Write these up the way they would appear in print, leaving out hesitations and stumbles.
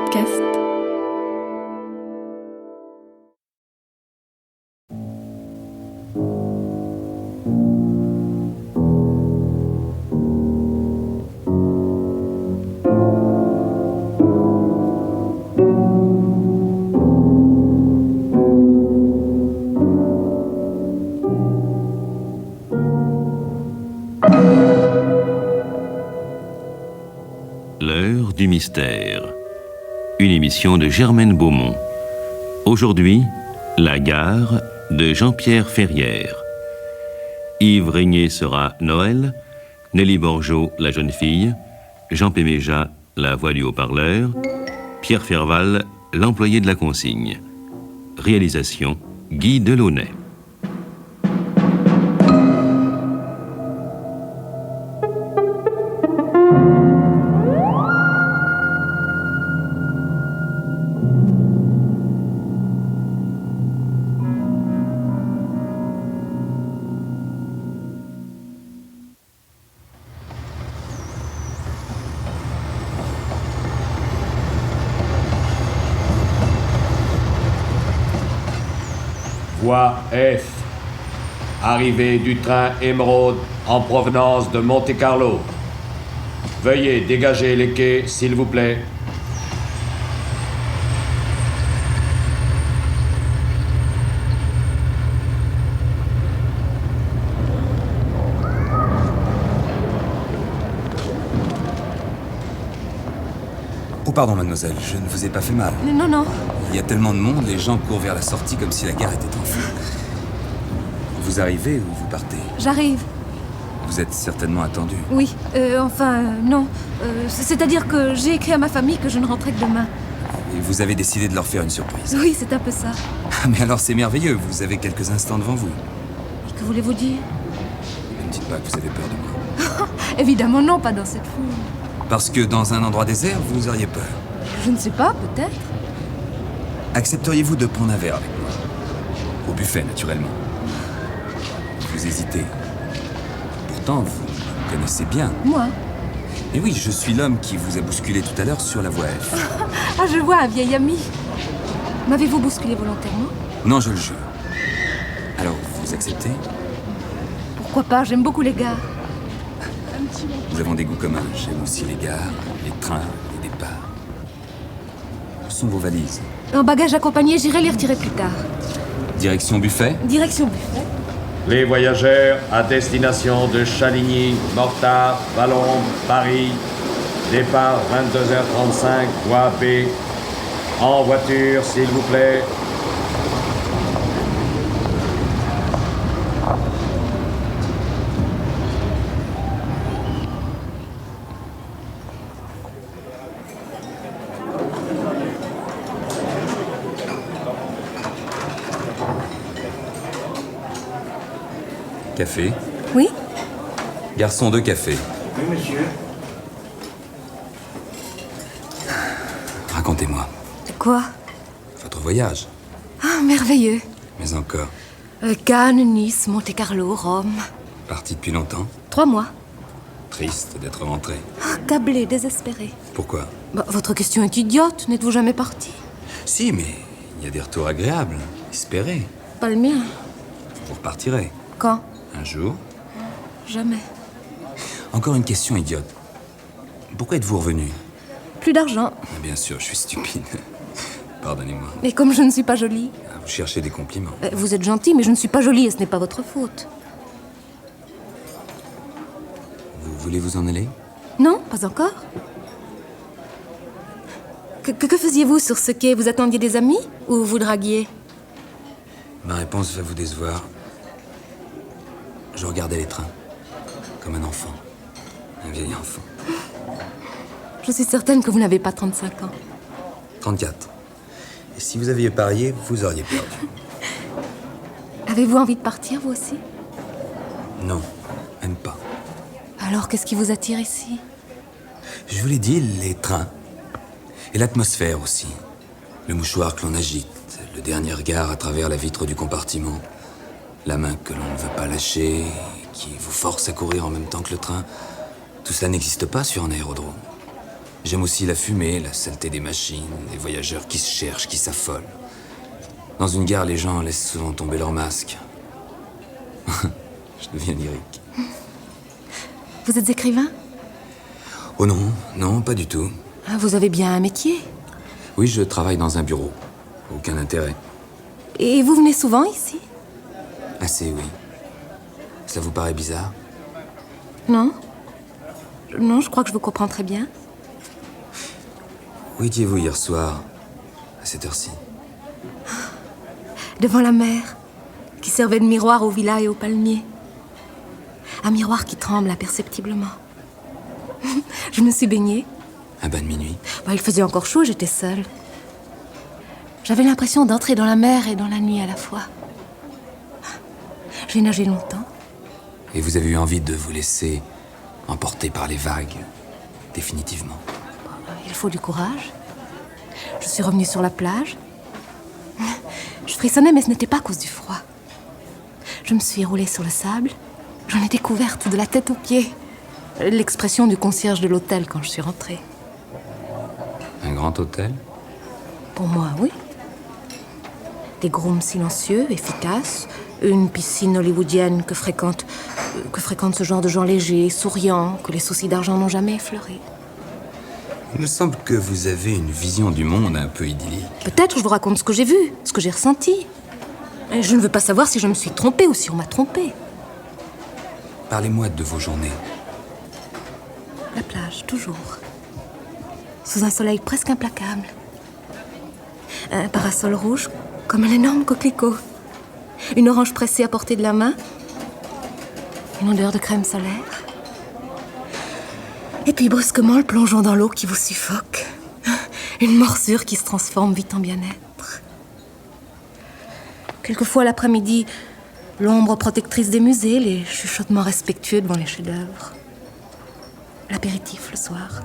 podcast. L'heure du mystère. Une émission de Germaine Beaumont. Aujourd'hui, La gare de Jean-Pierre Ferrière. Yves Régnier sera Noël, Nelly Borgeaud, la jeune fille, Jean Péméja, la voix du haut-parleur, Pierre Ferval, l'employé de la consigne. Réalisation, Guy Delaunay. Voie F. Arrivée du train Émeraude en provenance de Monte-Carlo. Veuillez dégager les quais, s'il vous plaît. Oh pardon mademoiselle, je ne vous ai pas fait mal. Non, non. Il y a tellement de monde, les gens courent vers la sortie comme si la gare était en feu. Vous arrivez ou vous partez? J'arrive. Vous êtes certainement attendu. Oui, non. C'est-à-dire que j'ai écrit à ma famille que je ne rentrais que demain. Et vous avez décidé de leur faire une surprise. Oui, c'est un peu ça. Ah, mais alors c'est merveilleux, vous avez quelques instants devant vous. Et que voulez-vous dire? Ne me dites pas que vous avez peur de moi. Évidemment non, pas dans cette foule. Parce que dans un endroit désert, vous auriez peur. Je ne sais pas, peut-être. Accepteriez-vous de prendre un verre avec moi? Au buffet, naturellement. Vous hésitez. Pourtant, vous me connaissez bien. Moi? Et oui, je suis l'homme qui vous a bousculé tout à l'heure sur la voie F. Ah, je vois, un vieil ami. M'avez-vous bousculé volontairement? Non, je le jure. Alors, vous acceptez? Pourquoi pas, j'aime beaucoup les gares. Nous avons des goûts communs. J'aime aussi les gares, les trains, les départs. Où sont vos valises? En bagage accompagné, j'irai les retirer plus tard. Direction buffet? Direction buffet. Les voyageurs à destination de Chaligny, Mortas, Valognes, Paris. Départ 22h35, voie B. En voiture, s'il vous plaît. Café? Oui? Garçon, 2 cafés. Oui, monsieur. Racontez-moi. Quoi? Votre voyage. Ah, merveilleux. Mais encore. Cannes, Nice, Monte-Carlo, Rome. Parti depuis longtemps? 3 mois. Triste d'être rentré. Accablé, désespéré. Pourquoi? Votre question est idiote. N'êtes-vous jamais parti? Si, mais il y a des retours agréables. Espérez. Pas le mien. Vous repartirez. Quand? Un jour. Jamais. Encore une question idiote. Pourquoi êtes-vous revenu? Plus d'argent. Bien sûr, je suis stupide. Pardonnez-moi. Et comme je ne suis pas jolie. Vous cherchez des compliments. Vous êtes gentil, mais je ne suis pas jolie et ce n'est pas votre faute. Vous voulez vous en aller? Non, pas encore. Que faisiez-vous sur ce quai? Vous attendiez des amis ou vous draguiez? Ma réponse va vous décevoir. Je regardais les trains. Comme un enfant. Un vieil enfant. Je suis certaine que vous n'avez pas 35 ans. 34. Et si vous aviez parié, vous auriez perdu. Avez-vous envie de partir, vous aussi? Non, même pas. Alors, qu'est-ce qui vous attire ici? Je vous l'ai dit, les trains. Et l'atmosphère aussi. Le mouchoir que l'on agite, le dernier regard à travers la vitre du compartiment, la main que l'on ne veut pas lâcher, qui vous force à courir en même temps que le train. Tout cela n'existe pas sur un aérodrome. J'aime aussi la fumée, la saleté des machines, les voyageurs qui se cherchent, qui s'affolent. Dans une gare, les gens laissent souvent tomber leur masque. Je deviens lyrique. Vous êtes écrivain? Oh non, non, pas du tout. Ah, vous avez bien un métier. Oui, je travaille dans un bureau. Aucun intérêt. Et vous venez souvent ici? Assez, oui. Ça vous paraît bizarre? Non. Non, je crois que je vous comprends très bien. Où étiez-vous hier soir, à cette heure-ci? Devant la mer, qui servait de miroir aux villas et aux palmiers. Un miroir qui tremble imperceptiblement. Je me suis baignée. Un bain de minuit? Il faisait encore chaud, j'étais seule. J'avais l'impression d'entrer dans la mer et dans la nuit à la fois. J'ai nagé longtemps. Et vous avez eu envie de vous laisser emporter par les vagues, définitivement? Il faut du courage. Je suis revenue sur la plage. Je frissonnais, mais ce n'était pas à cause du froid. Je me suis roulée sur le sable. J'en ai découverte de la tête aux pieds. L'expression du concierge de l'hôtel quand je suis rentrée. Un grand hôtel? Pour moi, oui. Des grooms silencieux, efficaces. Une piscine hollywoodienne que fréquente ce genre de gens légers, souriants, que les soucis d'argent n'ont jamais effleuré. Il me semble que vous avez une vision du monde un peu idyllique. Peut-être je vous raconte ce que j'ai vu, ce que j'ai ressenti. Et je ne veux pas savoir si je me suis trompée ou si on m'a trompée. Parlez-moi de vos journées. La plage, toujours. Sous un soleil presque implacable. Un parasol rouge, comme un énorme coquelicot. Une orange pressée à portée de la main. Une odeur de crème solaire. Et puis brusquement, le plongeon dans l'eau qui vous suffoque. Une morsure qui se transforme vite en bien-être. Quelquefois, l'après-midi, l'ombre protectrice des musées, les chuchotements respectueux devant les chefs-d'œuvre. L'apéritif le soir.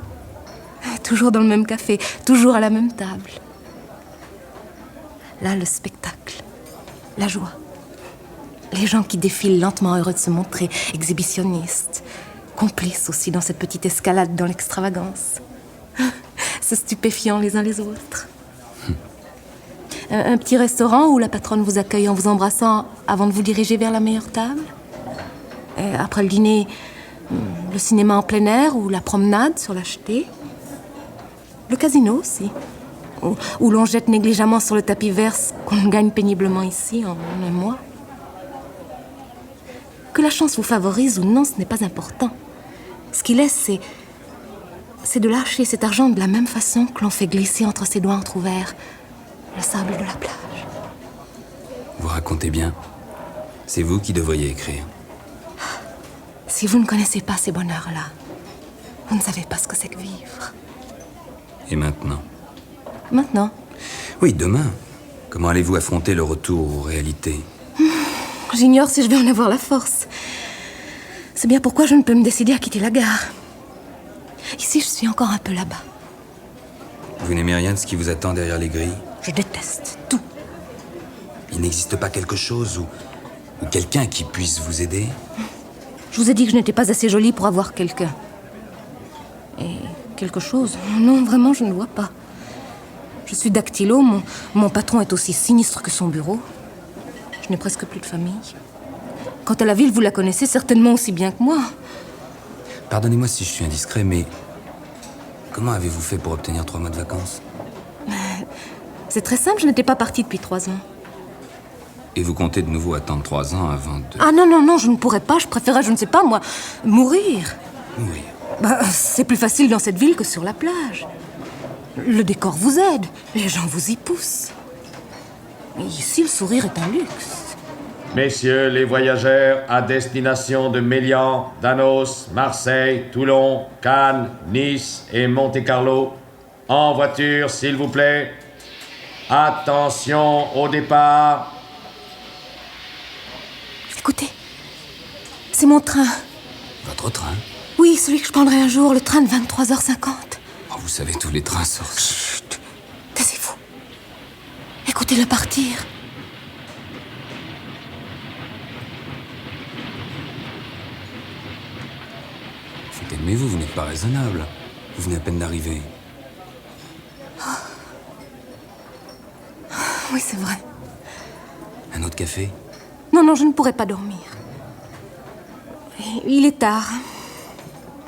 Toujours dans le même café, toujours à la même table. Là, le spectacle, la joie. Les gens qui défilent lentement heureux de se montrer, exhibitionnistes, complices aussi dans cette petite escalade dans l'extravagance, se stupéfiant les uns les autres. Un petit restaurant où la patronne vous accueille en vous embrassant avant de vous diriger vers la meilleure table. Et après le dîner, le cinéma en plein air ou la promenade sur la jetée. Le casino aussi, où l'on jette négligemment sur le tapis vert ce qu'on gagne péniblement ici en un mois. Que la chance vous favorise ou non, ce n'est pas important. Ce qu'il est, c'est de lâcher cet argent de la même façon que l'on fait glisser entre ses doigts entr'ouverts le sable de la plage. Vous racontez bien. C'est vous qui devriez écrire. Si vous ne connaissez pas ces bonheurs-là, vous ne savez pas ce que c'est que vivre. Et maintenant? Maintenant, Oui, demain. Comment allez-vous affronter le retour aux réalités? j'ignore si je vais en avoir la force. C'est bien pourquoi je ne peux me décider à quitter la gare. Ici, je suis encore un peu là-bas. Vous n'aimez rien de ce qui vous attend derrière les grilles? Je déteste tout. Il n'existe pas quelque chose ou quelqu'un qui puisse vous aider? Je vous ai dit que je n'étais pas assez jolie pour avoir quelqu'un. Et quelque chose? Non, vraiment, je ne vois pas. Je suis dactylo, mon patron est aussi sinistre que son bureau. Je n'ai presque plus de famille. Quant à la ville, vous la connaissez certainement aussi bien que moi. Pardonnez-moi si je suis indiscret, mais comment avez-vous fait pour obtenir 3 mois de vacances? C'est très simple, je n'étais pas partie depuis 3 ans. Et vous comptez de nouveau attendre 3 ans avant de... Ah non, je ne pourrais pas, je préférais, je ne sais pas moi, mourir. mourir? C'est plus facile dans cette ville que sur la plage. Le décor vous aide, les gens vous y poussent. Et ici, le sourire est un luxe. Messieurs les voyageurs à destination de Mélian, Danos, Marseille, Toulon, Cannes, Nice et Monte-Carlo, en voiture, s'il vous plaît. Attention au départ. Écoutez, c'est mon train. Votre train? Oui, celui que je prendrai un jour, le train de 23h50. Oh, vous savez, tous les trains sortent. Chut, taisez-vous. Écoutez-le partir. Calmez-vous, vous n'êtes pas raisonnable. Vous venez à peine d'arriver. Oui, c'est vrai. Un autre café? Non, non, je ne pourrais pas dormir. Il est tard.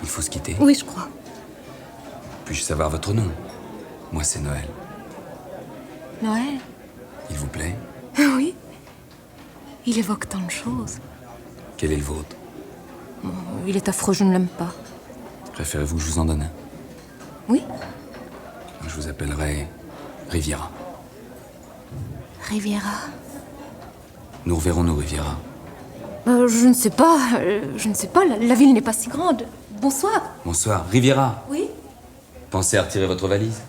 Il faut se quitter. Oui, je crois. Puis-je savoir votre nom? Moi, c'est Noël. Noël? Il vous plaît? Oui. Il évoque tant de choses. Quel est le vôtre? Il est affreux, je ne l'aime pas. Préférez-vous que je vous en donne un? Oui? Je vous appellerai Riviera. Riviera. Nous reverrons-nous, Riviera. Je ne sais pas. Je ne sais pas. La ville n'est pas si grande. Bonsoir. Bonsoir. Riviera, Oui? pensez à retirer votre valise?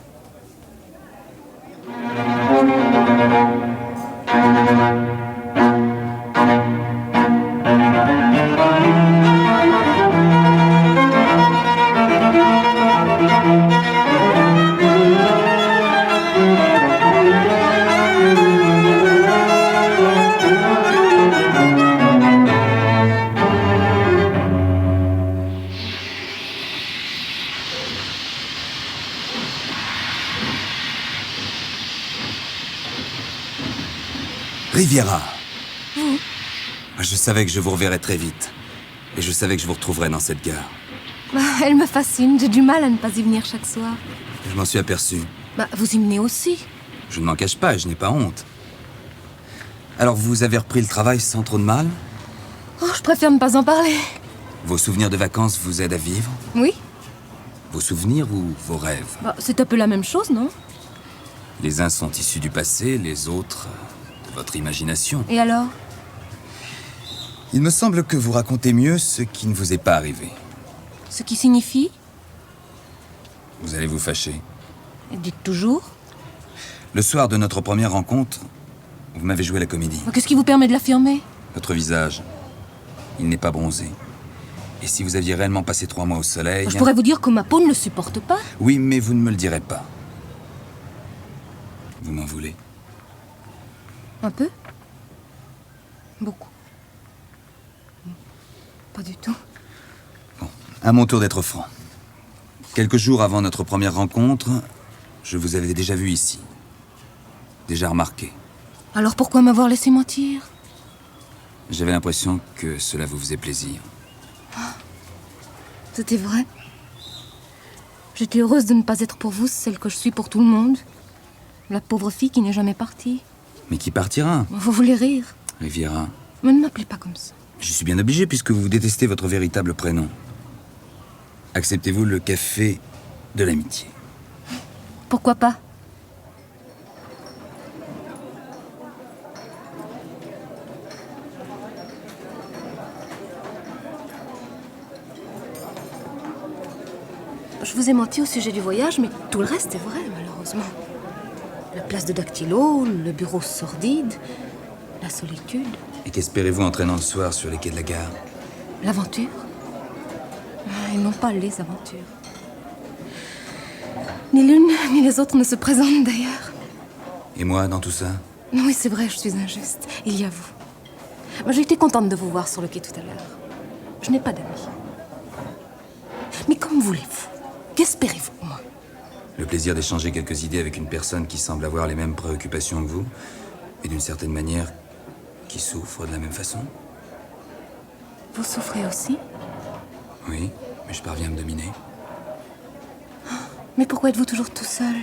Riviera. Je savais que je vous reverrais très vite. Et je savais que je vous retrouverais dans cette gare. Elle me fascine. J'ai du mal à ne pas y venir chaque soir. Je m'en suis aperçu. Vous y venez aussi. Je ne m'en cache pas et je n'ai pas honte. Alors, vous avez repris le travail sans trop de mal? Oh, je préfère ne pas en parler. Vos souvenirs de vacances vous aident à vivre? Oui? Vos souvenirs ou vos rêves? C'est un peu la même chose, non? Les uns sont issus du passé, les autres de votre imagination. Et alors? Il me semble que vous racontez mieux ce qui ne vous est pas arrivé. Ce qui signifie? Vous allez vous fâcher. Dites toujours. Le soir de notre première rencontre, vous m'avez joué la comédie. Qu'est-ce qui vous permet de l'affirmer? Votre visage, il n'est pas bronzé. Et si vous aviez réellement passé 3 mois au soleil... Je pourrais vous dire que ma peau ne le supporte pas. Oui, mais vous ne me le direz pas. Vous m'en voulez? Un peu? Beaucoup. Pas du tout. Bon, à mon tour d'être franc. Quelques jours avant notre première rencontre, je vous avais déjà vu ici. Déjà remarqué. Alors pourquoi m'avoir laissé mentir? J'avais l'impression que cela vous faisait plaisir. C'était vrai. J'étais heureuse de ne pas être pour vous celle que je suis pour tout le monde. La pauvre fille qui n'est jamais partie. Mais qui partira? Vous voulez rire? Riviera. Mais ne m'appelez pas comme ça. Je suis bien obligé puisque vous détestez votre véritable prénom. Acceptez-vous le café de l'amitié? Pourquoi pas? Je vous ai menti au sujet du voyage, mais tout le reste est vrai, malheureusement. La place de dactylo, le bureau sordide, la solitude. Et qu'espérez-vous en traînant le soir sur les quais de la gare? L'aventure. Et non pas les aventures. Ni l'une ni les autres ne se présentent d'ailleurs. Et moi, dans tout ça? Oui, c'est vrai, je suis injuste. Il y a vous. J'ai été contente de vous voir sur le quai tout à l'heure. Je n'ai pas d'amis. Mais comme voulez-vous? Qu'espérez-vous, moi? Le plaisir d'échanger quelques idées avec une personne qui semble avoir les mêmes préoccupations que vous, et d'une certaine manière, qui souffre de la même façon? Vous souffrez aussi? Oui, mais je parviens à me dominer. Mais pourquoi êtes-vous toujours tout seul?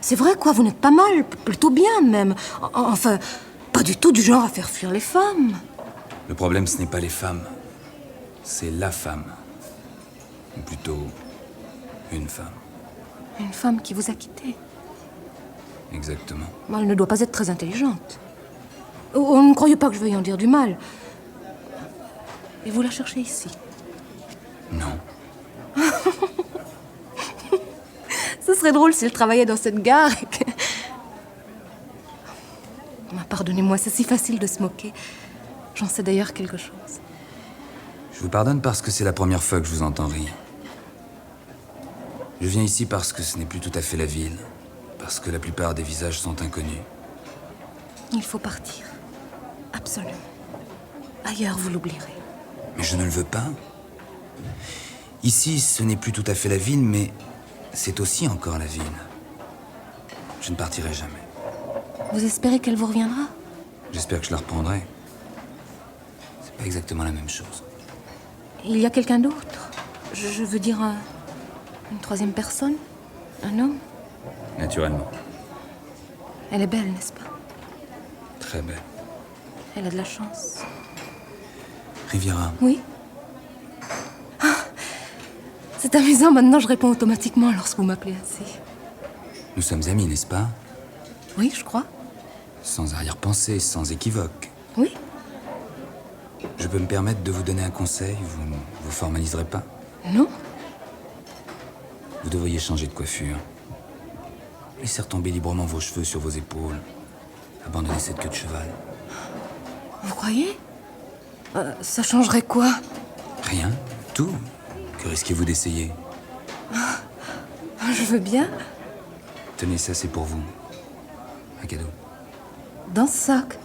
C'est vrai, quoi, vous n'êtes pas mal, plutôt bien même. Enfin, pas du tout du genre à faire fuir les femmes. Le problème, ce n'est pas les femmes. C'est la femme. Ou plutôt, une femme. Une femme qui vous a quitté. Exactement. Elle ne doit pas être très intelligente. Oh, ne croyez pas que je veuille en dire du mal. Et vous la cherchez ici? Non. Ce serait drôle si elle travaillait dans cette gare et que... Pardonnez-moi, c'est si facile de se moquer. J'en sais d'ailleurs quelque chose. Je vous pardonne parce que c'est la première fois que je vous entends rire. Je viens ici parce que ce n'est plus tout à fait la ville. Parce que la plupart des visages sont inconnus. Il faut partir. Absolument. Ailleurs, vous l'oublierez. Mais je ne le veux pas. Ici, ce n'est plus tout à fait la ville, mais c'est aussi encore la ville. Je ne partirai jamais. Vous espérez qu'elle vous reviendra? J'espère que je la reprendrai. C'est pas exactement la même chose. Il y a quelqu'un d'autre? Je veux dire, une troisième personne? Un homme? Naturellement. Elle est belle, n'est-ce pas? Très belle. Elle a de la chance. Riviera, Oui? Ah, c'est amusant, maintenant je réponds automatiquement lorsque vous m'appelez ainsi. nous sommes amis, n'est-ce pas? Oui, je crois. Sans arrière-pensée, sans équivoque. Oui? Je peux me permettre de vous donner un conseil? Vous ne vous formaliserez pas? Non? Vous devriez changer de coiffure. Laissez retomber librement vos cheveux sur vos épaules. Abandonnez cette queue de cheval. Vous croyez? Ça changerait quoi? Rien, tout. Que risquez-vous d'essayer? Je veux bien. Tenez, ça c'est pour vous. Un cadeau. Dans ce sac.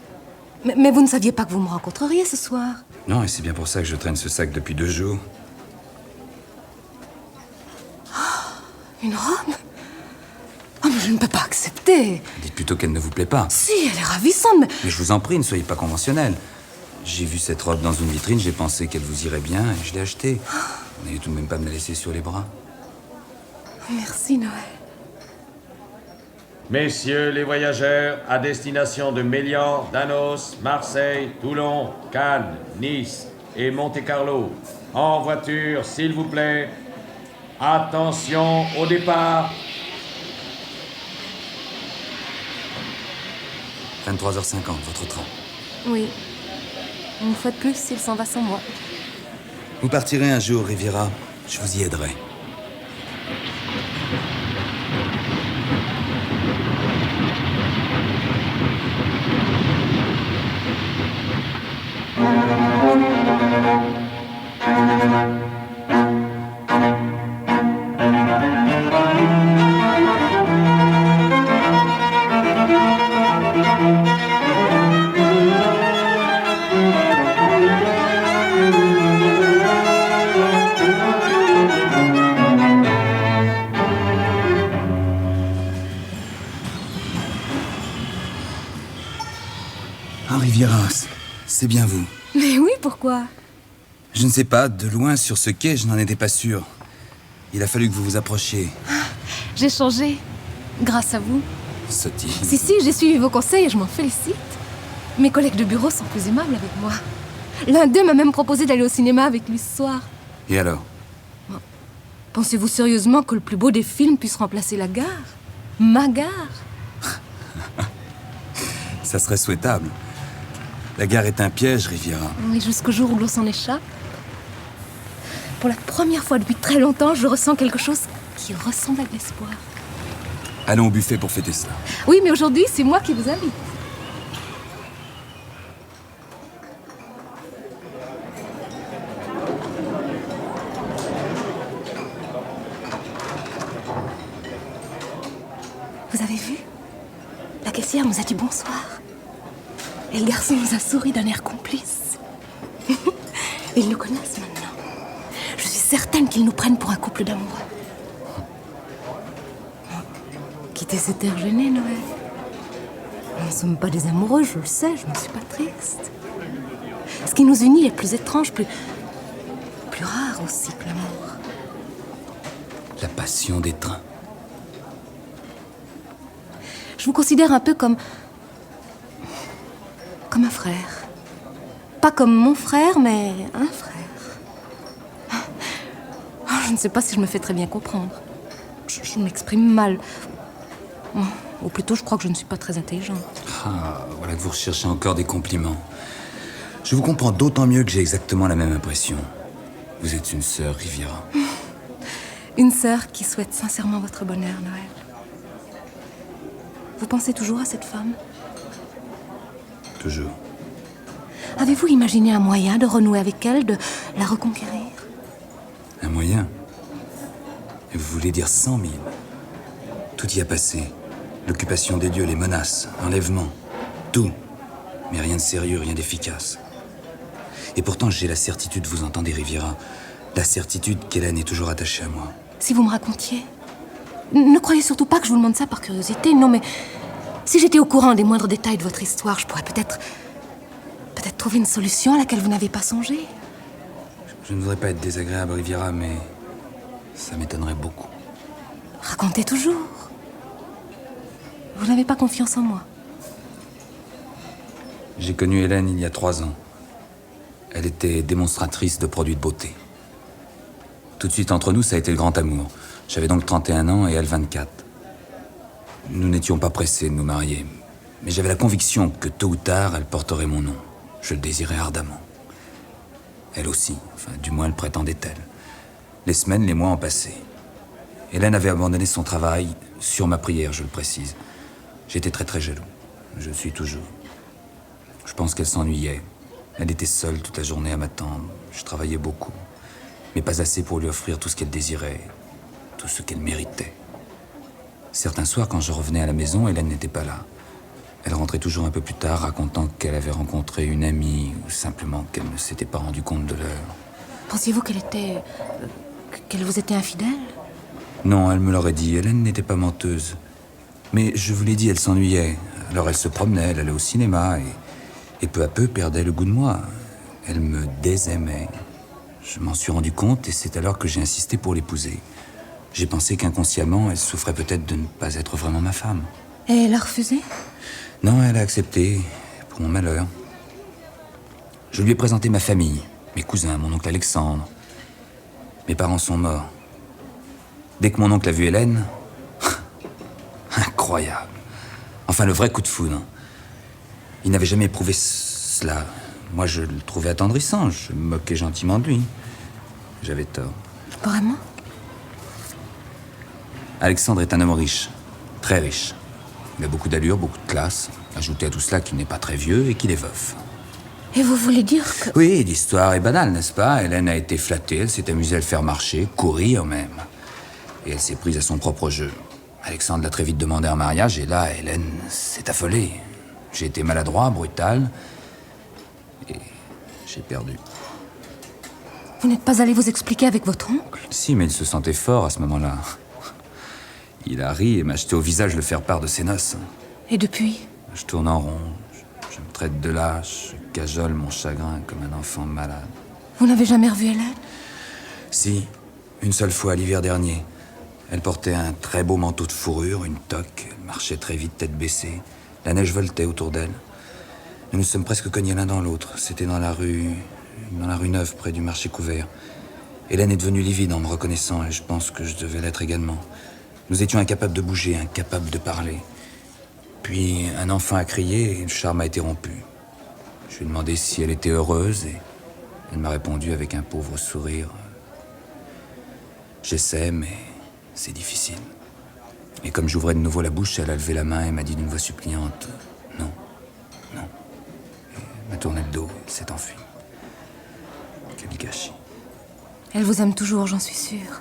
Mais vous ne saviez pas que vous me rencontreriez ce soir? Non, et c'est bien pour ça que je traîne ce sac depuis 2 jours. Une robe? Oh, mais je ne peux pas accepter. Dites plutôt qu'elle ne vous plaît pas. Si, elle est ravissante, mais... Mais je vous en prie, ne soyez pas conventionnel. J'ai vu cette robe dans une vitrine, j'ai pensé qu'elle vous irait bien et je l'ai achetée. Vous n'allez tout de même pas me la laisser sur les bras. Merci, Noël. Messieurs les voyageurs, à destination de Mélian, Danos, Marseille, Toulon, Cannes, Nice et Monte-Carlo, en voiture, s'il vous plaît. Attention au départ. 23h50, votre train. Oui. Une fois de plus, il s'en va sans moi. Vous partirez un jour, Riviera. Je vous y aiderai. Ah, Riviera, c'est bien vous. Mais oui, pourquoi? Je ne sais pas, de loin sur ce quai, je n'en étais pas sûr. Il a fallu que vous vous approchiez. J'ai changé. Grâce à vous. Sottise. Si, j'ai suivi vos conseils et je m'en félicite. Mes collègues de bureau sont plus aimables avec moi. L'un d'eux m'a même proposé d'aller au cinéma avec lui ce soir. Et alors? Pensez-vous sérieusement que le plus beau des films puisse remplacer la gare? Ma gare? Ça serait souhaitable. La gare est un piège, Riviera. Et jusqu'au jour où l'on s'en échappe. Pour la première fois depuis très longtemps, je ressens quelque chose qui ressemble à de l'espoir. Allons au buffet pour fêter cela. Oui, mais aujourd'hui, c'est moi qui vous invite. Vous avez vu? La caissière nous a dit bonsoir. Et le garçon nous a souri d'un air complice. Ils nous connaissent maintenant. Je suis certaine qu'ils nous prennent pour un couple d'amoureux. Quittez cet air gêné, Noël. Nous ne sommes pas des amoureux, je le sais, je ne suis pas triste. Ce qui nous unit est plus étrange, plus rare aussi que l'amour. La passion des trains. Je vous considère un peu comme un frère. Pas comme mon frère, mais un frère. Oh, je ne sais pas si je me fais très bien comprendre. Je m'exprime mal. Ou plutôt, je crois que je ne suis pas très intelligente. Ah, voilà que vous recherchez encore des compliments. Je vous comprends d'autant mieux que j'ai exactement la même impression. Vous êtes une sœur, Riviera. Une sœur qui souhaite sincèrement votre bonheur, Noël. Vous pensez toujours à cette femme? Toujours. Avez-vous imaginé un moyen de renouer avec elle, de la reconquérir? Un moyen? Et vous voulez dire 100 000? Tout y a passé. L'occupation des lieux, les menaces, l'enlèvement. Tout. Mais rien de sérieux, rien d'efficace. Et pourtant, j'ai la certitude, vous entendez, Riviera, La certitude qu'Hélène est toujours attachée à moi. Si vous me racontiez. Ne croyez surtout pas que je vous demande ça par curiosité, non, mais si j'étais au courant des moindres détails de votre histoire, je pourrais peut-être trouver une solution à laquelle vous n'avez pas songé. Je ne voudrais pas être désagréable, Riviera, mais ça m'étonnerait beaucoup. Racontez toujours. Vous n'avez pas confiance en moi. J'ai connu Hélène il y a 3 ans. Elle était démonstratrice de produits de beauté. Tout de suite entre nous, ça a été le grand amour. J'avais donc 31 ans et elle 24. Nous n'étions pas pressés de nous marier, mais j'avais la conviction que tôt ou tard, elle porterait mon nom. Je le désirais ardemment. Elle aussi, enfin, du moins le prétendait-elle. Les semaines, les mois ont passé. Hélène avait abandonné son travail, sur ma prière, je le précise. J'étais très très jaloux. Je le suis toujours. Je pense qu'elle s'ennuyait. Elle était seule toute la journée à m'attendre. Je travaillais beaucoup, mais pas assez pour lui offrir tout ce qu'elle désirait, tout ce qu'elle méritait. Certains soirs, quand je revenais à la maison, Hélène n'était pas là. Elle rentrait toujours un peu plus tard, racontant qu'elle avait rencontré une amie, ou simplement qu'elle ne s'était pas rendue compte de l'heure. Pensiez-vous qu'elle vous était infidèle? Non, elle me l'aurait dit. Hélène n'était pas menteuse. Mais je vous l'ai dit, elle s'ennuyait. Alors elle se promenait, elle allait au cinéma, et peu à peu perdait le goût de moi. Elle me désaimait. Je m'en suis rendu compte, et c'est alors que j'ai insisté pour l'épouser. J'ai pensé qu'inconsciemment, elle souffrait peut-être de ne pas être vraiment ma femme. Et elle a refusé? Non, elle a accepté, pour mon malheur. Je lui ai présenté ma famille, mes cousins, mon oncle Alexandre. Mes parents sont morts. Dès que mon oncle a vu Hélène... Incroyable. Enfin, le vrai coup de foudre. Il n'avait jamais éprouvé cela. Moi, je le trouvais attendrissant. Je me moquais gentiment de lui. J'avais tort. Vraiment? Alexandre est un homme riche. Très riche. Il a beaucoup d'allure, beaucoup de classe. Ajoutez à tout cela qu'il n'est pas très vieux et qu'il est veuf. Et vous voulez dire que... Oui, l'histoire est banale, n'est-ce pas? Hélène a été flattée, elle s'est amusée à le faire marcher, courir même. Et elle s'est prise à son propre jeu. Alexandre l'a très vite demandé en mariage, et là, Hélène s'est affolée. J'ai été maladroit, brutal, et j'ai perdu. Vous n'êtes pas allé vous expliquer avec votre oncle? Si, mais il se sentait fort à ce moment-là. Il a ri et m'a jeté au visage le faire-part de ses noces. Et depuis? Je tourne en rond, je me traite de lâche, je cajole mon chagrin comme un enfant malade. Vous n'avez jamais revu Hélène? Si, une seule fois l'hiver dernier. Elle portait un très beau manteau de fourrure, une toque, elle marchait très vite, tête baissée. La neige voltait autour d'elle. Nous nous sommes presque cognés l'un dans l'autre. C'était dans la rue Neuve, près du marché couvert. Hélène est devenue livide en me reconnaissant, et je pense que je devais l'être également. Nous étions incapables de bouger, incapables de parler. Puis un enfant a crié et le charme a été rompu. Je lui ai demandé si elle était heureuse et elle m'a répondu avec un pauvre sourire. J'essaie, mais c'est difficile. Et comme j'ouvrais de nouveau la bouche, elle a levé la main et m'a dit d'une voix suppliante « Non, non ». Elle m'a tourné le dos et s'est enfuie. Quel gâchis. Elle vous aime toujours, j'en suis sûre.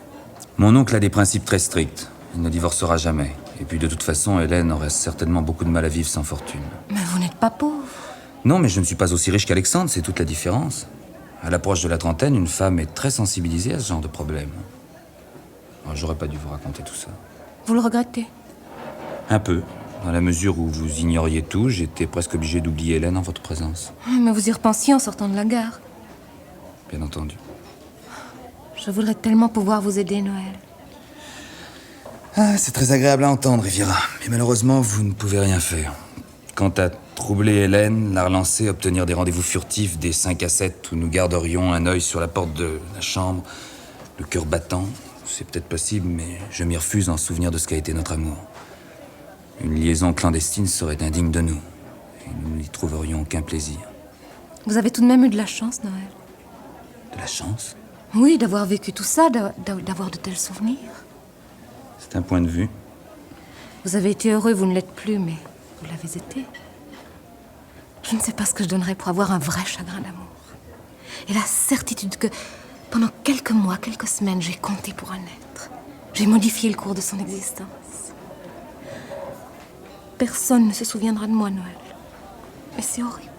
Mon oncle a des principes très stricts. Il ne divorcera jamais. Et puis de toute façon, Hélène aurait certainement beaucoup de mal à vivre sans fortune. Mais vous n'êtes pas pauvre. Non, mais je ne suis pas aussi riche qu'Alexandre, c'est toute la différence. À l'approche de la trentaine, une femme est très sensibilisée à ce genre de problème. Alors, j'aurais pas dû vous raconter tout ça. Vous le regrettez? Un peu. Dans la mesure où vous ignoriez tout, j'étais presque obligé d'oublier Hélène en votre présence. Mais vous y repensiez en sortant de la gare. Bien entendu. Je voudrais tellement pouvoir vous aider, Noël. Ah, c'est très agréable à entendre, Riviera. Mais malheureusement, vous ne pouvez rien faire. Quant à troubler Hélène, la relancer, obtenir des rendez-vous furtifs, des 5 à 7 où nous garderions un œil sur la porte de la chambre, le cœur battant, c'est peut-être possible, mais je m'y refuse en souvenir de ce qu'a été notre amour. Une liaison clandestine serait indigne de nous, et nous n'y trouverions aucun plaisir. Vous avez tout de même eu de la chance, Noël. De la chance? Oui, d'avoir vécu tout ça, d'avoir de tels souvenirs. C'est un point de vue. Vous avez été heureux, vous ne l'êtes plus, mais vous l'avez été. Je ne sais pas ce que je donnerais pour avoir un vrai chagrin d'amour. Et la certitude que, pendant quelques mois, quelques semaines, j'ai compté pour un être. J'ai modifié le cours de son existence. Personne ne se souviendra de moi, Noël. Mais c'est horrible.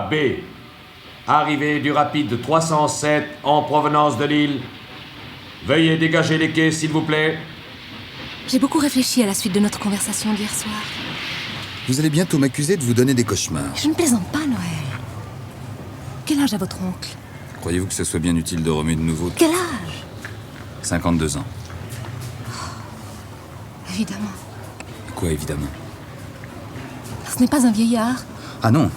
voie B. Arrivée du rapide 307 en provenance de Lille. Veuillez dégager les quais, s'il vous plaît. J'ai beaucoup réfléchi à la suite de notre conversation d'hier soir. Vous allez bientôt m'accuser de vous donner des cauchemars. Je ne plaisante pas, Noël. Quel âge a votre oncle? Croyez-vous que ce soit bien utile de remuer de nouveau? Quel âge? 52 ans. Évidemment. Quoi, évidemment? Ce n'est pas un vieillard. Ah non.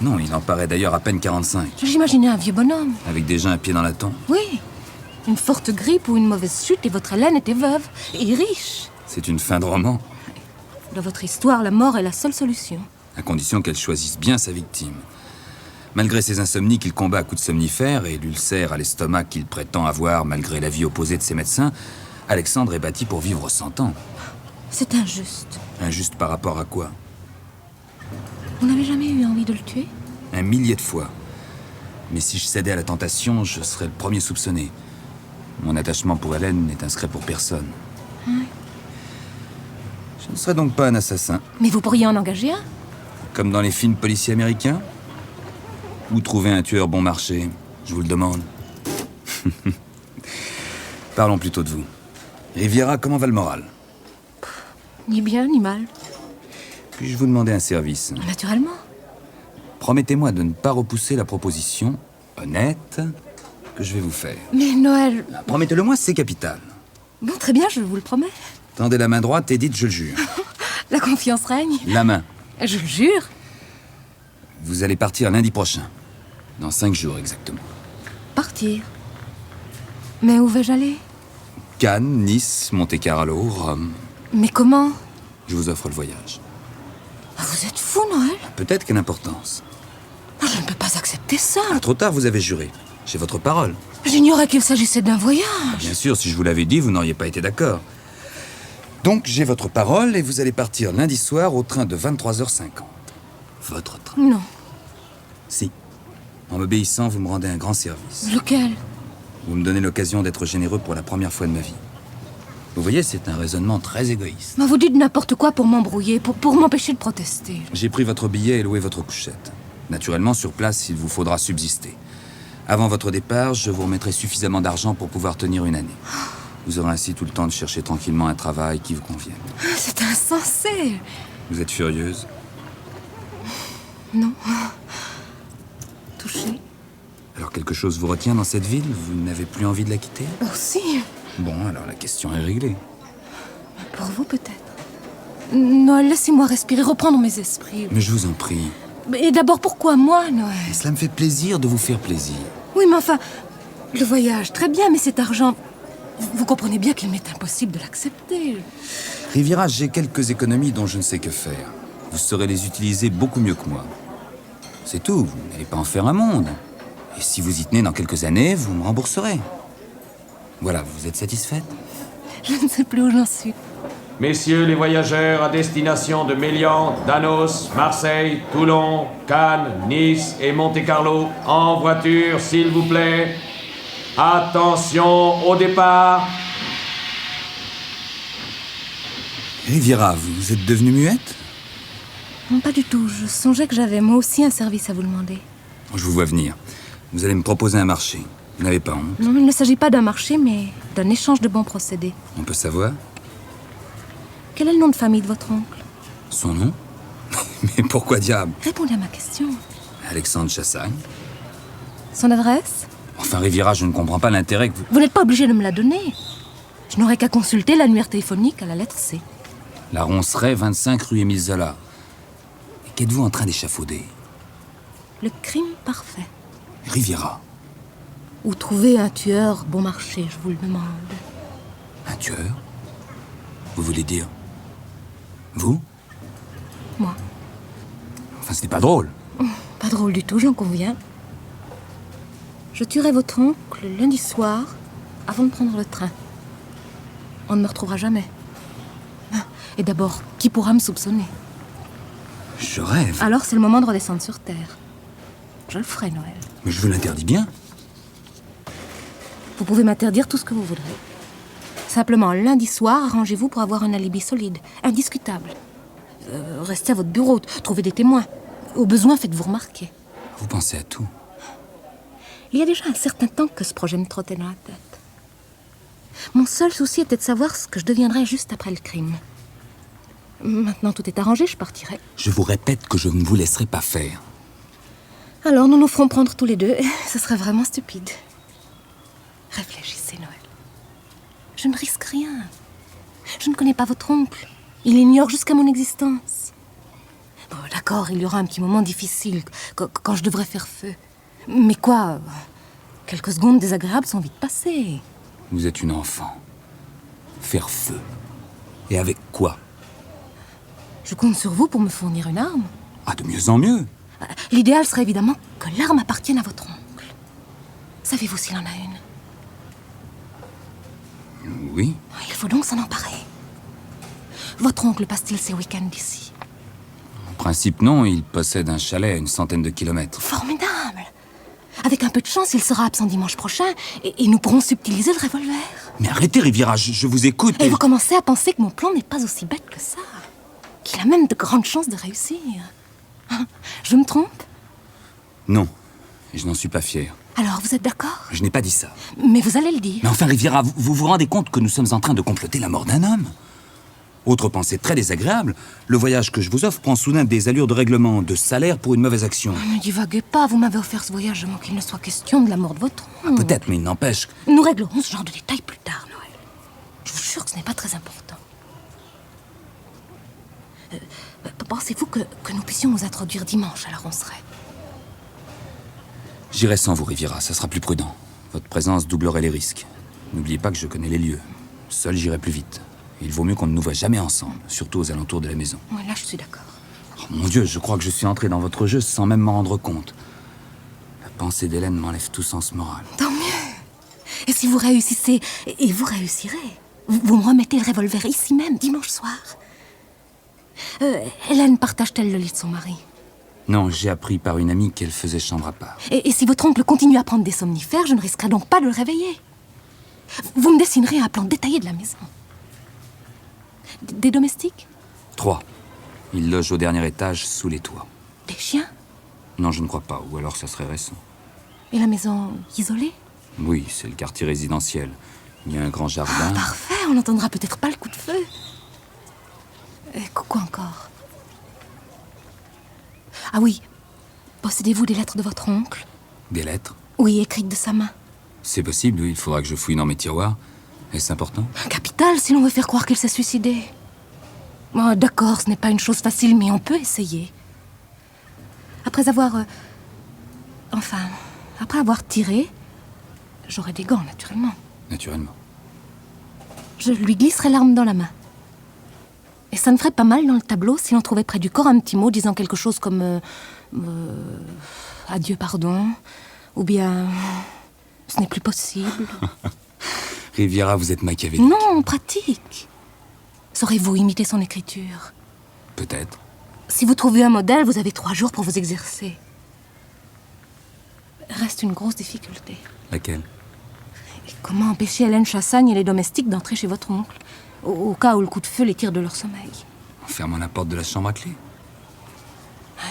Non, il en paraît d'ailleurs à peine 45. J'imaginais un vieux bonhomme. Avec déjà un pied dans la tombe. Oui. Une forte grippe ou une mauvaise chute et votre Hélène était veuve et riche. C'est une fin de roman. Dans votre histoire, la mort est la seule solution. À condition qu'elle choisisse bien sa victime. Malgré ses insomnies qu'il combat à coups de somnifères et l'ulcère à l'estomac qu'il prétend avoir malgré l'avis opposé de ses médecins, Alexandre est bâti pour vivre 100 ans. C'est injuste. Injuste par rapport à quoi? Vous n'avez jamais eu envie de le tuer? 1 millier de fois. Mais si je cédais à la tentation, je serais le premier soupçonné. Mon attachement pour Hélène n'est inscrit pour personne. Oui. Je ne serais donc pas un assassin, Mais vous pourriez en engager un? comme dans les films policiers américains? Ou trouver un tueur bon marché? Je vous le demande. Parlons plutôt de vous. Riviera, comment va le moral? Ni bien, ni mal. Puis-je vous demander un service? Naturellement. Promettez-moi de ne pas repousser la proposition honnête que je vais vous faire. Mais Noël... Promettez-le-moi, c'est capital. Bon, très bien, je vous le promets. Tendez la main droite et dites « je le jure ». La confiance règne. La main. Je le jure. Vous allez partir lundi prochain. Dans 5 jours exactement. Partir. Mais où vais-je aller? Cannes, Nice, Monte-Carlo, Rome. Mais comment? Je vous offre le voyage. Vous êtes fou, Noël? Peut-être quelle importance. Je ne peux pas accepter ça. Trop tard, vous avez juré. J'ai votre parole. J'ignorais qu'il s'agissait d'un voyage. Bien sûr, si je vous l'avais dit, vous n'auriez pas été d'accord. Donc, j'ai votre parole et vous allez partir lundi soir au train de 23h50. Votre train. Non. Si. En m'obéissant, vous me rendez un grand service. Lequel? Vous me donnez l'occasion d'être généreux pour la première fois de ma vie. Vous voyez, c'est un raisonnement très égoïste. Mais vous dites n'importe quoi pour m'embrouiller, pour m'empêcher de protester. J'ai pris votre billet et loué votre couchette. Naturellement, sur place, il vous faudra subsister. Avant votre départ, je vous remettrai suffisamment d'argent pour pouvoir tenir une année. Vous aurez ainsi tout le temps de chercher tranquillement un travail qui vous convienne. C'est insensé. Vous êtes furieuse? Non. Touchée. Alors quelque chose vous retient dans cette ville? Vous n'avez plus envie de la quitter? Oh si. Bon, alors la question est réglée. Pour vous, peut-être. Noël, laissez-moi respirer, reprendre mes esprits. Mais je vous en prie. Et d'abord, pourquoi moi, Noël? Cela me fait plaisir de vous faire plaisir. Oui, mais enfin, le voyage, très bien, mais cet argent... Vous comprenez bien qu'il m'est impossible de l'accepter. Riviera, j'ai quelques économies dont je ne sais que faire. Vous saurez les utiliser beaucoup mieux que moi. C'est tout, vous n'allez pas en faire un monde. Et si vous y tenez dans quelques années, vous me rembourserez. Voilà, vous êtes satisfaite? Je ne sais plus où j'en suis. Messieurs les voyageurs à destination de Mélian, Danos, Marseille, Toulon, Cannes, Nice et Monte-Carlo, en voiture, s'il vous plaît. Attention au départ. Riviera, vous êtes devenue muette? Non, pas du tout. Je songeais que j'avais moi aussi un service à vous demander. Je vous vois venir. Vous allez me proposer un marché. Vous n'avez pas honte? Non, il ne s'agit pas d'un marché, mais d'un échange de bons procédés. On peut savoir? Quel est le nom de famille de votre oncle? Son nom? Mais pourquoi diable? Répondez à ma question. Alexandre Chassagne. Son adresse? Enfin, Riviera, je ne comprends pas l'intérêt que vous... Vous n'êtes pas obligé de me la donner. Je n'aurais qu'à consulter l'annuaire téléphonique à la lettre C. La Ronceraie, 25 rue Émile Zola. Et qu'êtes-vous en train d'échafauder? Le crime parfait. Riviera. Ou trouver un tueur bon marché, je vous le demande. Un tueur? Vous voulez dire... Vous? Moi. Enfin, ce n'est pas drôle. Pas drôle du tout, j'en conviens. Je tuerai votre oncle lundi soir, avant de prendre le train. On ne me retrouvera jamais. Et d'abord, qui pourra me soupçonner? Je rêve. Alors c'est le moment de redescendre sur Terre. Je le ferai, Noël. Mais je vous l'interdis bien. Vous pouvez m'interdire tout ce que vous voudrez. Simplement, lundi soir, arrangez-vous pour avoir un alibi solide, indiscutable. Restez à votre bureau, trouvez des témoins. Au besoin, faites-vous remarquer. Vous pensez à tout. Il y a déjà un certain temps que ce projet me trottait dans la tête. Mon seul souci était de savoir ce que je deviendrais juste après le crime. Maintenant tout est arrangé, je partirai. Je vous répète que je ne vous laisserai pas faire. Alors nous nous ferons prendre tous les deux. Ce serait vraiment stupide. Réfléchissez, Noël. Je ne risque rien. Je ne connais pas votre oncle. Il ignore jusqu'à mon existence. Bon, d'accord, il y aura un petit moment difficile quand je devrais faire feu. Mais quoi? Quelques secondes désagréables sont vite passées. Vous êtes une enfant. Faire feu. Et avec quoi? Je compte sur vous pour me fournir une arme. Ah, de mieux en mieux. L'idéal serait évidemment que l'arme appartienne à votre oncle. Savez-vous s'il en a une? Oui. Il faut donc s'en emparer. Votre oncle passe-t-il ses week-ends ici? En principe, non. Il possède un chalet à une centaine de kilomètres. Formidable! Avec un peu de chance, il sera absent dimanche prochain et nous pourrons subtiliser le revolver. Mais arrêtez, Riviera, je vous écoute. Et vous commencez à penser que mon plan n'est pas aussi bête que ça. Qu'il a même de grandes chances de réussir. Hein? Je me trompe? Non, et je n'en suis pas fier. Alors, vous êtes d'accord? Je n'ai pas dit ça. Mais vous allez le dire. Mais enfin, Riviera, vous vous rendez compte que nous sommes en train de comploter la mort d'un homme? Autre pensée très désagréable, le voyage que je vous offre prend soudain des allures de règlement de salaire pour une mauvaise action. Ne divaguez pas, vous m'avez offert ce voyage avant qu'il ne soit question de la mort de votre oncle. Peut-être, mais il n'empêche que... Nous réglerons ce genre de détails plus tard, Noël. Je vous jure que ce n'est pas très important. Pensez-vous que nous puissions nous introduire dimanche à la roncerie? J'irai sans vous, Riviera, ça sera plus prudent. Votre présence doublerait les risques. N'oubliez pas que je connais les lieux. Seul, j'irai plus vite. Il vaut mieux qu'on ne nous voie jamais ensemble, surtout aux alentours de la maison. Oui, là, je suis d'accord. Oh, mon Dieu, je crois que je suis entré dans votre jeu sans même m'en rendre compte. La pensée d'Hélène m'enlève tout sens moral. Tant mieux. Et si vous réussissez, et vous réussirez, vous me remettez le revolver ici même, dimanche soir. Hélène partage-t-elle le lit de son mari? Non, j'ai appris par une amie qu'elle faisait chambre à part. Et si votre oncle continue à prendre des somnifères, je ne risquerai donc pas de le réveiller. Vous me dessinerez un plan détaillé de la maison. Des domestiques? 3. Ils logent au dernier étage, sous les toits. Des chiens? Non, je ne crois pas, ou alors ça serait récent. Et la maison isolée? Oui, c'est le quartier résidentiel. Il y a un grand jardin. Ah, parfait, on n'entendra peut-être pas le coup de feu. Quoi encore? Ah oui, possédez-vous des lettres de votre oncle? Des lettres? Oui, écrites de sa main. C'est possible, oui, il faudra que je fouille dans mes tiroirs. Est-ce important? Capital, si l'on veut faire croire qu'il s'est suicidé. Oh, d'accord, ce n'est pas une chose facile, mais on peut essayer. Après avoir... après avoir tiré, j'aurai des gants, naturellement. Naturellement. Je lui glisserai l'arme dans la main. Et ça ne ferait pas mal dans le tableau si l'on trouvait près du corps un petit mot disant quelque chose comme... adieu, pardon. Ou bien... ce n'est plus possible. Riviera, vous êtes machiavélique. Non, pratique. Saurez-vous imiter son écriture? Peut-être. Si vous trouvez un modèle, vous avez 3 jours pour vous exercer. Reste une grosse difficulté. Laquelle? Et comment empêcher Hélène Chassagne et les domestiques d'entrer chez votre oncle, au cas où le coup de feu les tire de leur sommeil? En fermant la porte de la chambre à clé.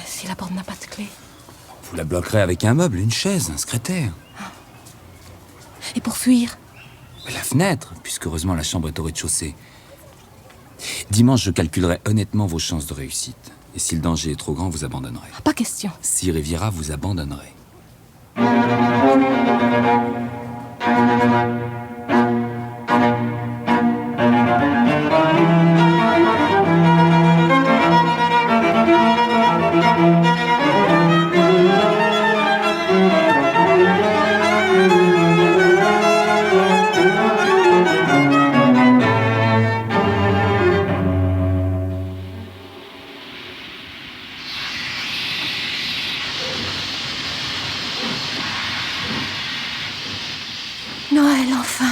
Si la porte n'a pas de clé. Vous la bloquerez avec un meuble, une chaise, un secrétaire. Et pour fuir? La fenêtre, puisque heureusement la chambre est au rez-de-chaussée. Dimanche, je calculerai honnêtement vos chances de réussite. Et si le danger est trop grand, vous abandonnerez. Pas question. Si Riviera, vous abandonnerez. Noël, enfin.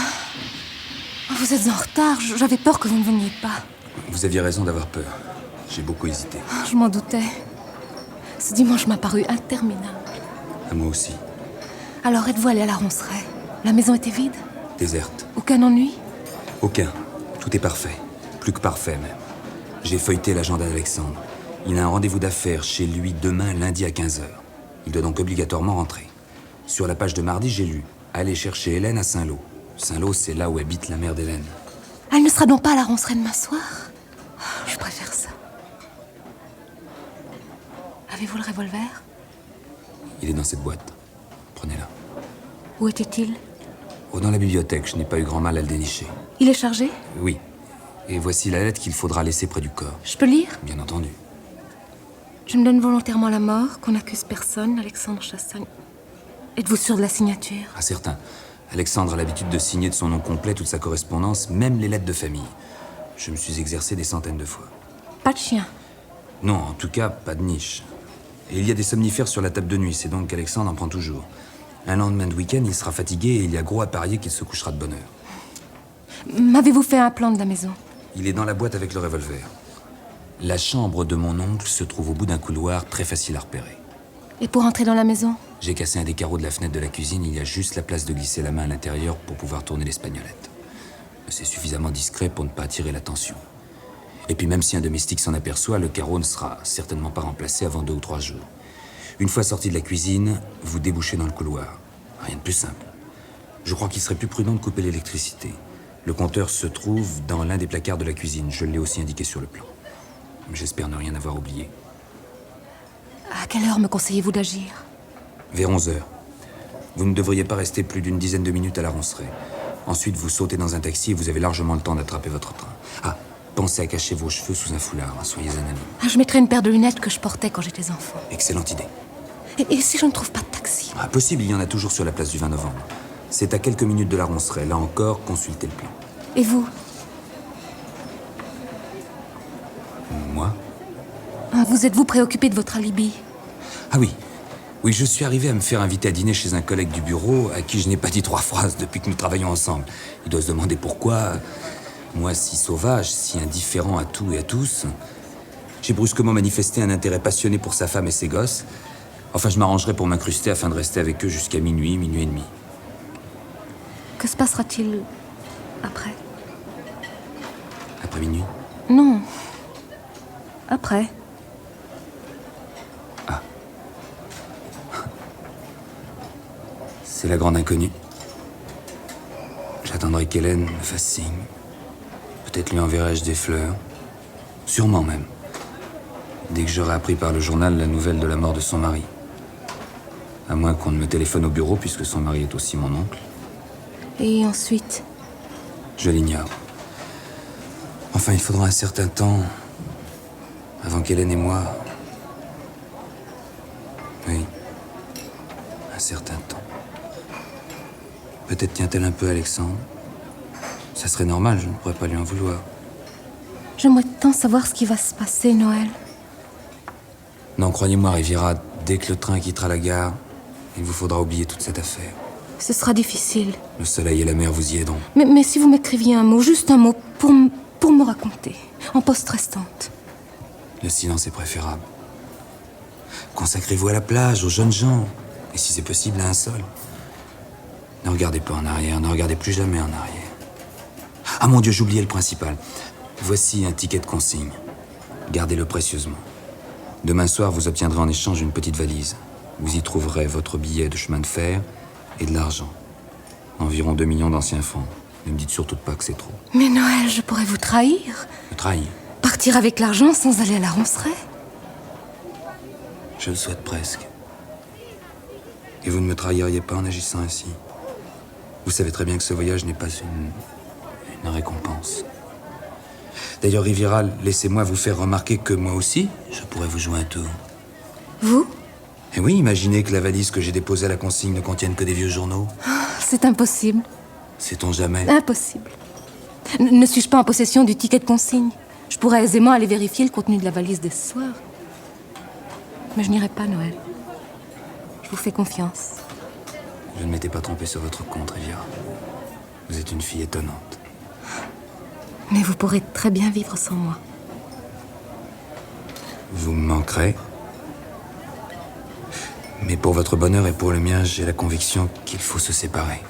Vous êtes en retard. J'avais peur que vous ne veniez pas. Vous aviez raison d'avoir peur. J'ai beaucoup hésité. Je m'en doutais. Ce dimanche m'a paru interminable. À moi aussi. Alors, êtes-vous allé à la roncerie? La maison était vide? Déserte. Aucun ennui? Aucun. Tout est parfait. Plus que parfait, même. J'ai feuilleté l'agenda d'Alexandre. Il a un rendez-vous d'affaires chez lui demain, lundi à 15h. Il doit donc obligatoirement rentrer. Sur la page de mardi, j'ai lu « Allez chercher Hélène à Saint-Lô ». Saint-Lô, c'est là où habite la mère d'Hélène. Elle ne sera donc pas à la roncerie demain soir? Je préfère ça. Avez-vous le revolver? Il est dans cette boîte. Prenez-la. Où était-il? Oh, dans la bibliothèque, je n'ai pas eu grand mal à le dénicher. Il est chargé? Oui. Et voici la lettre qu'il faudra laisser près du corps. Je peux lire? Bien entendu. Je me donne volontairement la mort, qu'on n'accuse personne, Alexandre Chassagne. Êtes-vous sûr de la signature? Ah, certain. Alexandre a l'habitude de signer de son nom complet toute sa correspondance, même les lettres de famille. Je me suis exercé des centaines de fois. Pas de chien. Non, en tout cas, pas de niche. Et il y a des somnifères sur la table de nuit, c'est donc qu'Alexandre en prend toujours. Un lendemain de week-end, il sera fatigué et il y a gros à parier qu'il se couchera de bonne heure. M'avez-vous fait un plan de la maison? Il est dans la boîte avec le revolver. La chambre de mon oncle se trouve au bout d'un couloir très facile à repérer. Et pour entrer dans la maison? J'ai cassé un des carreaux de la fenêtre de la cuisine, il y a juste la place de glisser la main à l'intérieur pour pouvoir tourner l'espagnolette. C'est suffisamment discret pour ne pas attirer l'attention. Et puis même si un domestique s'en aperçoit, le carreau ne sera certainement pas remplacé avant 2 ou 3 jours. Une fois sorti de la cuisine, vous débouchez dans le couloir. Rien de plus simple. Je crois qu'il serait plus prudent de couper l'électricité. Le compteur se trouve dans l'un des placards de la cuisine. Je l'ai aussi indiqué sur le plan. J'espère ne rien avoir oublié. À quelle heure me conseillez-vous d'agir? Vers 11 heures. Vous ne devriez pas rester plus d'une dizaine de minutes à la roncerie. Ensuite, vous sautez dans un taxi et vous avez largement le temps d'attraper votre train. Ah, pensez à cacher vos cheveux sous un foulard. Soyez un ami. Je mettrai une paire de lunettes que je portais quand j'étais enfant. Excellente idée. Et si je ne trouve pas de taxi? Possible, il y en a toujours sur la place du 20 novembre. C'est à quelques minutes de la roncerie. Là encore, consultez le plan. Et vous? Moi? Vous êtes-vous préoccupé de votre alibi? Ah oui. Oui, je suis arrivé à me faire inviter à dîner chez un collègue du bureau à qui je n'ai pas dit 3 phrases depuis que nous travaillons ensemble. Il doit se demander pourquoi, moi si sauvage, si indifférent à tout et à tous, j'ai brusquement manifesté un intérêt passionné pour sa femme et ses gosses. Enfin, je m'arrangerai pour m'incruster afin de rester avec eux jusqu'à minuit, minuit et demi. Que se passera-t-il après? Après minuit? Non. Après. C'est la grande inconnue. J'attendrai qu'Hélène me fasse signe. Peut-être lui enverrai-je des fleurs. Sûrement même. Dès que j'aurai appris par le journal la nouvelle de la mort de son mari. À moins qu'on ne me téléphone au bureau, puisque son mari est aussi mon oncle. Et ensuite? Je l'ignore. Enfin, il faudra un certain temps avant qu'Hélène et moi... Oui. Un certain temps. Peut-être tient-elle un peu à Alexandre. Ça serait normal, je ne pourrais pas lui en vouloir. J'aimerais tant savoir ce qui va se passer, Noël. Non, croyez-moi, Riviera, dès que le train quittera la gare, il vous faudra oublier toute cette affaire. Ce sera difficile. Le soleil et la mer vous y aideront. Mais si vous m'écriviez un mot, juste un mot, pour me raconter, en poste restante. Le silence est préférable. Consacrez-vous à la plage, aux jeunes gens. Et si c'est possible, à un seul. Ne regardez pas en arrière, ne regardez plus jamais en arrière. Ah mon Dieu, j'oubliais le principal. Voici un ticket de consigne. Gardez-le précieusement. Demain soir, vous obtiendrez en échange une petite valise. Vous y trouverez votre billet de chemin de fer et de l'argent. Environ 2 millions d'anciens francs. Ne me dites surtout pas que c'est trop. Mais Noël, je pourrais vous trahir. Me trahir? Partir avec l'argent sans aller à la roncerie. Je le souhaite presque. Et vous ne me trahiriez pas en agissant ainsi. Vous savez très bien que ce voyage n'est pas une récompense. D'ailleurs, Riviera, laissez-moi vous faire remarquer que moi aussi, je pourrais vous jouer un tour. Vous? Et oui, imaginez que la valise que j'ai déposée à la consigne ne contienne que des vieux journaux. C'est impossible. Sait-on jamais? Impossible. Ne suis-je pas en possession du ticket de consigne? Je pourrais aisément aller vérifier le contenu de la valise dès ce soir. Mais je n'irai pas, Noël. Je vous fais confiance. Je ne m'étais pas trompé sur votre compte, Riviera. Vous êtes une fille étonnante. Mais vous pourrez très bien vivre sans moi. Vous me manquerez. Mais pour votre bonheur et pour le mien, j'ai la conviction qu'il faut se séparer.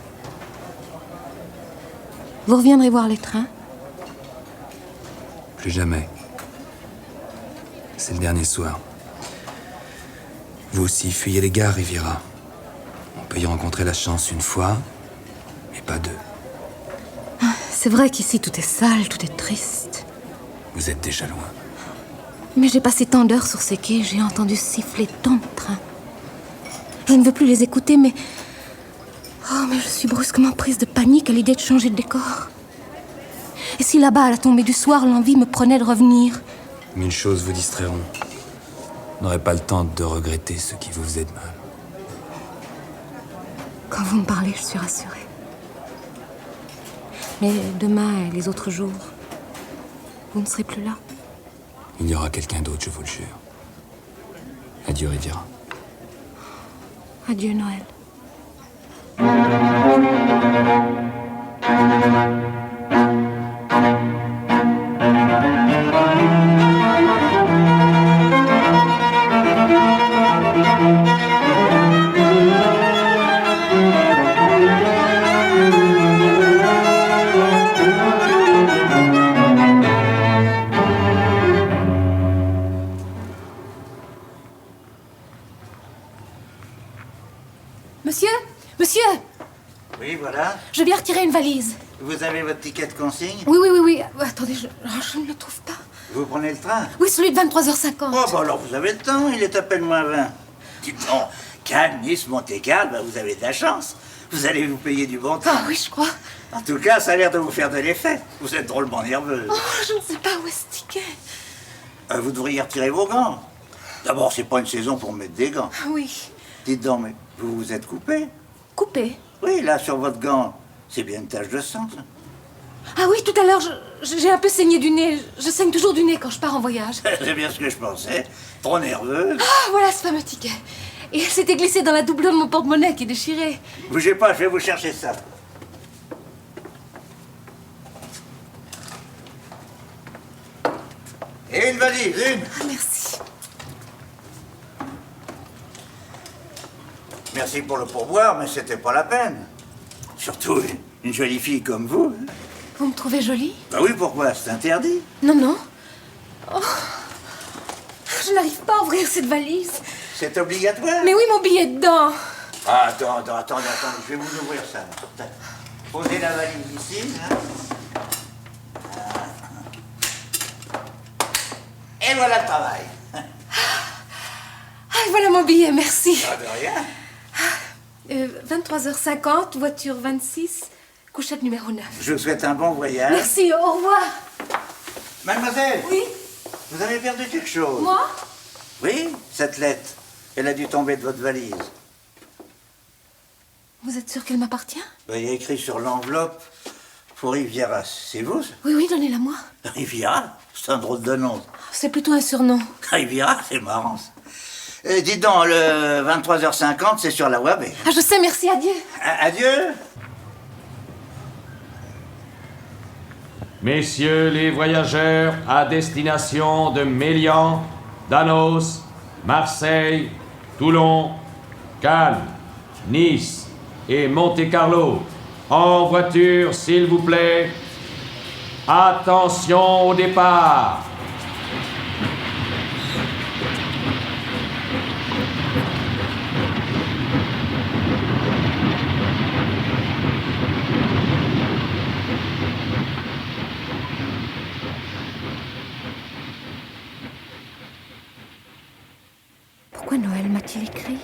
Vous reviendrez voir les trains? Plus jamais. C'est le dernier soir. Vous aussi, fuyez les gares, Riviera. On peut y rencontrer la chance une fois, mais pas deux. C'est vrai qu'ici, tout est sale, tout est triste. Vous êtes déjà loin. Mais j'ai passé tant d'heures sur ces quais, j'ai entendu siffler tant de trains. Je ne veux plus les écouter, mais... Oh, mais je suis brusquement prise de panique à l'idée de changer de décor. Et si là-bas, à la tombée du soir, l'envie me prenait de revenir? Une chose vous distrairont. Vous n'aurez pas le temps de regretter ce qui vous faisait de mal. Quand vous me parlez, je suis rassurée. Mais demain et les autres jours, vous ne serez plus là. Il y aura quelqu'un d'autre, je vous le jure. Adieu, Riviera. Adieu, Noël. Monsieur? Monsieur! Oui, voilà. Je viens retirer une valise. Vous avez votre ticket de consigne? Oui. Attendez, je ne le trouve pas. Vous prenez le train? Oui, celui de 23h50. Oh, bah alors vous avez le temps, il est à peine moins 20. Dites donc, Cannes, Nice, Monte-Carlo, bah vous avez de la chance. Vous allez vous payer du bon temps. Ah oui, je crois. En tout cas, ça a l'air de vous faire de l'effet. Vous êtes drôlement nerveuse. Oh, je ne sais pas où est ce ticket. Vous devriez retirer vos gants. D'abord, c'est pas une saison pour mettre des gants. Ah oui. Dites donc, mais vous vous êtes coupé? Coupé. Oui, là, sur votre gant, c'est bien une tache de sang, ça. Ah oui, tout à l'heure, j'ai un peu saigné du nez. Je saigne toujours du nez quand je pars en voyage. C'est bien ce que je pensais. Trop nerveuse. Ah, voilà ce fameux ticket. Et elle s'était glissée dans la doublure de mon porte-monnaie qui est déchirée. Bougez pas, je vais vous chercher ça. Et une valise, une. Ah, merci. Merci pour le pourboire, mais c'était pas la peine. Surtout une jolie fille comme vous. Vous me trouvez jolie? Bah oui, pourquoi? C'est interdit. Non. Oh. Je n'arrive pas à ouvrir cette valise. C'est obligatoire. Mais oui, mon billet est dedans. Ah, attendez, je vais vous ouvrir ça. Posez la valise ici, hein. Et voilà le travail. Ah, voilà mon billet, merci. Pas de rien. 23h50, voiture 26, couchette numéro 9. Je vous souhaite un bon voyage. Merci, au revoir. Mademoiselle. Oui? Vous avez perdu quelque chose. Moi? Oui, cette lettre. Elle a dû tomber de votre valise. Vous êtes sûr qu'elle m'appartient? Il y a écrit sur l'enveloppe pour Riviera. C'est vous, ça? Oui, donnez-la moi. Riviera? C'est un drôle de nom. C'est plutôt un surnom. Riviera, c'est marrant, ça. Dites donc, le 23h50, c'est sur la Wab. Ah, je sais, merci, adieu. Adieu. Messieurs les voyageurs à destination de Mélian, Danos, Marseille, Toulon, Cannes, Nice et Monte-Carlo, en voiture, s'il vous plaît. Attention au départ. Pourquoi Noël m'a-t-il écrit?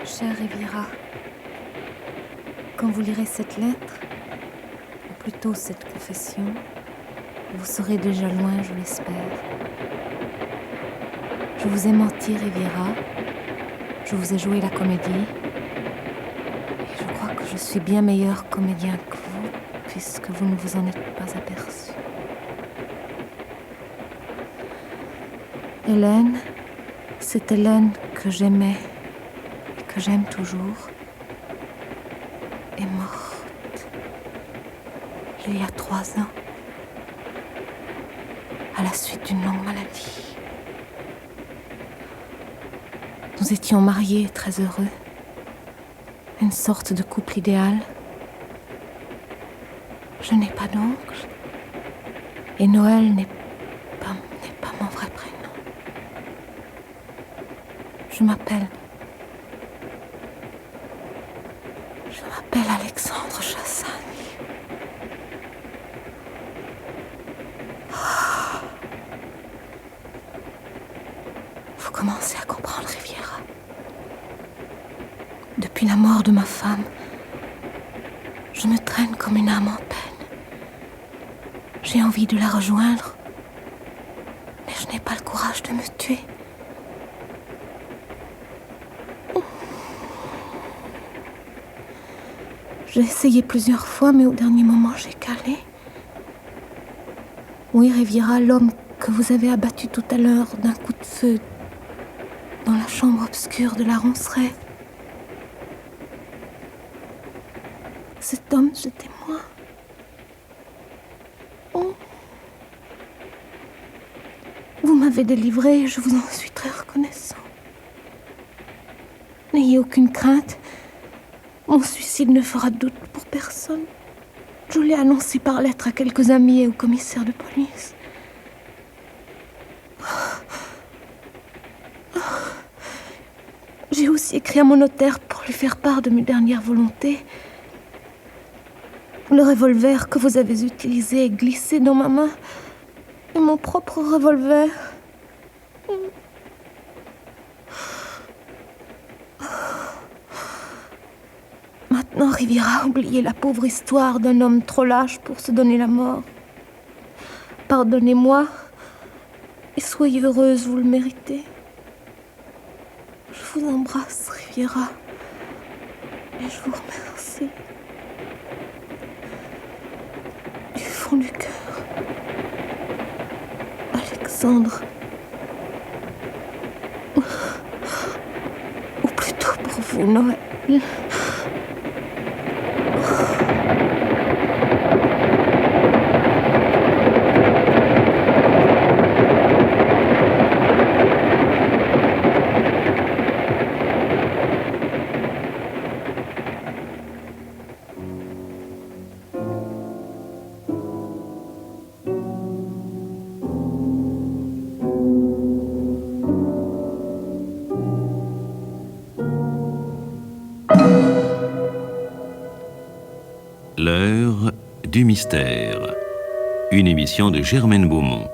Cher Riviera, quand vous lirez cette lettre, ou plutôt cette confession, vous serez déjà loin, je l'espère. Je vous ai menti, Riviera. Je vous ai joué la comédie. Et je crois que je suis bien meilleur comédien que vous, puisque vous ne vous en êtes pas aperçu. Hélène, cette Hélène que j'aimais et que j'aime toujours, est morte il y a 3 ans, à la suite d'une longue maladie. Nous étions mariés, très heureux, une sorte de couple idéal. Je n'ai pas d'oncle, et Noël n'est Je m'appelle Alexandre Chassagne. Vous commencez à comprendre, Riviera. Depuis la mort de ma femme, je me traîne comme une âme en peine. J'ai envie de la rejoindre, mais je n'ai pas le courage de me tuer. J'ai essayé plusieurs fois, mais au dernier moment, j'ai calé. Oui, Riviera, l'homme que vous avez abattu tout à l'heure d'un coup de feu dans la chambre obscure de la Ronceraie. Cet homme, c'était moi. Oh. Vous m'avez délivré et je vous en suis très reconnaissant. N'ayez aucune crainte. Mon suicide ne fera de doute pour personne. Je l'ai annoncé par lettre à quelques amis et au commissaire de police. J'ai aussi écrit à mon notaire pour lui faire part de mes dernières volontés. Le revolver que vous avez utilisé est glissé dans ma main. Et mon propre revolver. Maintenant, Riviera, oubliez la pauvre histoire d'un homme trop lâche pour se donner la mort. Pardonnez-moi et soyez heureuse, vous le méritez. Je vous embrasse, Riviera, et je vous remercie. Du fond du cœur, Alexandre. Ou plutôt pour vous, Noël. L'heure du mystère. Une émission de Germaine Beaumont.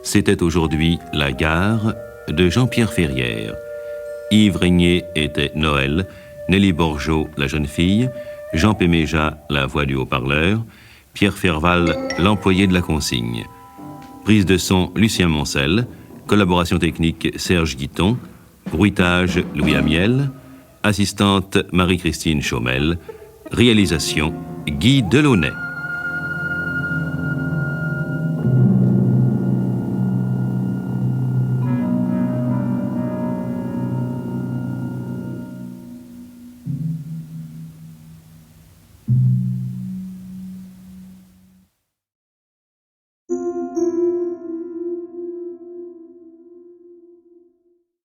C'était aujourd'hui La Gare de Jean-Pierre Ferrière. Yves Régnier était Noël, Nelly Borgeot, la jeune fille, Jean Péméja, la voix du haut-parleur, Pierre Ferval, l'employé de la consigne. Prise de son, Lucien Moncel. Collaboration technique, Serge Guiton. Bruitage, Louis Amiel. Assistante, Marie-Christine Chaumel. Réalisation, Guy Delaunay.